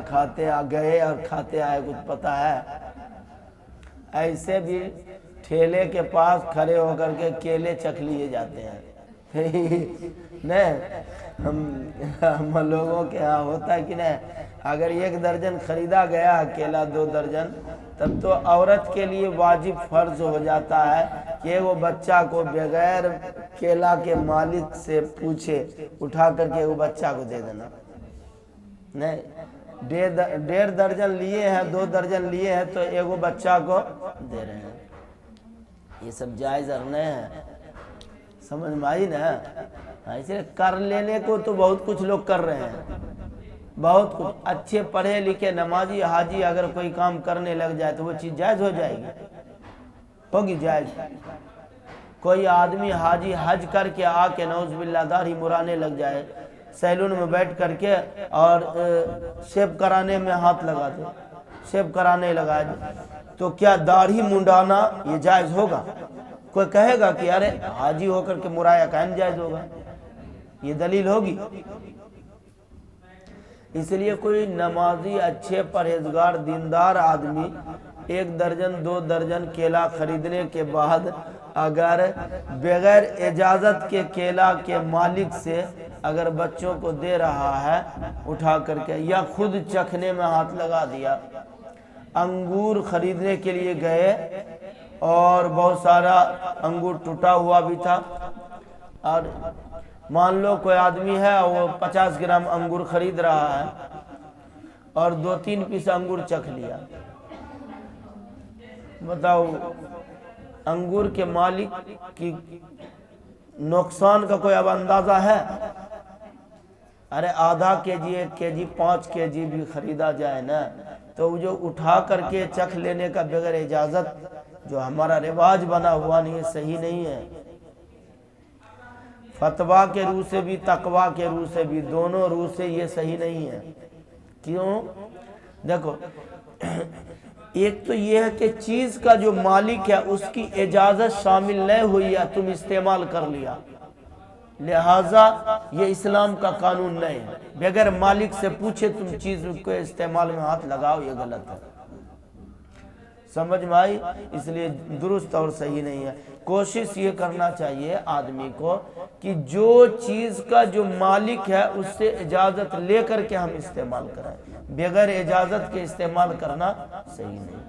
کھانا کھاتے گئے اور کھاتے آئے کچھ پتہ ہے؟ ایسے بھی ٹھیلے کے پاس کھڑے ہو کر کے کیلے چکھ لیے جاتے ہیں نہیں؟ ہم لوگوں کے ہاں ہوتا ہے کہ نہیں؟ اگر 1 درجن خریدا گیا کیلا 2 درجن، تب تو عورت کے لیے واجب فرض ہو جاتا ہے کہ وہ بچہ کو بغیر کیلا کے مالک سے پوچھے اٹھا کر کے وہ بچہ کو دے دینا۔ نہیں، 1.5 درجن لیے ہیں، 2 درجن لیے ہیں تو ایک بچہ کو دے رہے ہیں۔ یہ سب جائز نہیں ہے، سمجھ میں آئی نا؟ ایسے کر لینے کو تو بہت کچھ لوگ کر رہے ہیں، بہت کچھ اچھے پڑھے لکھے نمازی حاجی اگر کوئی کام کرنے لگ جائے تو وہ چیز جائز ہو جائے گی، ہوگی جائز۔ کوئی آدمی حاجی حج کر کے آ کے نعوذ باللہ داڑھی مرانے لگ جائے، سیلون میں بیٹھ کر کے اور شیب کرانے میں ہاتھ لگا دے، شیب کرانے لگا دے، تو کیا داڑھی منڈانا یہ جائز ہوگا؟ کوئی کہے گا کہ ارے حاجی ہو کر کے مرایا کہیں جائز ہوگا؟ یہ دلیل ہوگی؟ اس لیے کوئی نمازی اچھے پرہیزگار دیندار آدمی 1 درجن 2 درجن کیلا خریدنے کے بعد اگر بغیر اجازت کے کیلا کے مالک سے اگر بچوں کو دے رہا ہے اٹھا کر کے، یا خود چکھنے میں ہاتھ لگا دیا، انگور خریدنے کے لیے گئے اور بہت سارا انگور ٹوٹا ہوا بھی تھا، اور مان لو کوئی آدمی ہے وہ 50 گرام انگور خرید رہا ہے اور 2-3 پیس انگور چکھ لیا، بتاؤ انگور کے مالک کی نقصان کا کوئی اب اندازہ ہے؟ ارے آدھا کیجی 1 کیجی 5 کیجی بھی خریدا جائے نا تو وہ جو اٹھا کر کے چکھ لینے کا بغیر اجازت جو ہمارا رواج بنا ہوا نہیں، صحیح نہیں ہے۔ فتویٰ کے روح سے بھی تقویٰ کے روح سے بھی، دونوں روح سے یہ صحیح نہیں ہے۔ کیوں؟ دیکھو، ایک تو یہ ہے کہ چیز کا جو مالک ہے اس کی اجازت شامل نہیں ہوئی یا تم استعمال کر لیا، لہٰذا یہ اسلام کا قانون نہیں ہے۔ بغیر مالک سے پوچھے تم چیز کو استعمال میں ہاتھ لگاؤ، یہ غلط ہے۔ سمجھ میں آئی؟ اس لیے درست اور صحیح نہیں ہے۔ کوشش یہ کرنا چاہیے آدمی کو کہ جو چیز کا جو مالک ہے اس سے اجازت لے کر کے ہم استعمال کریں، بغیر اجازت کے استعمال کرنا صحیح نہیں۔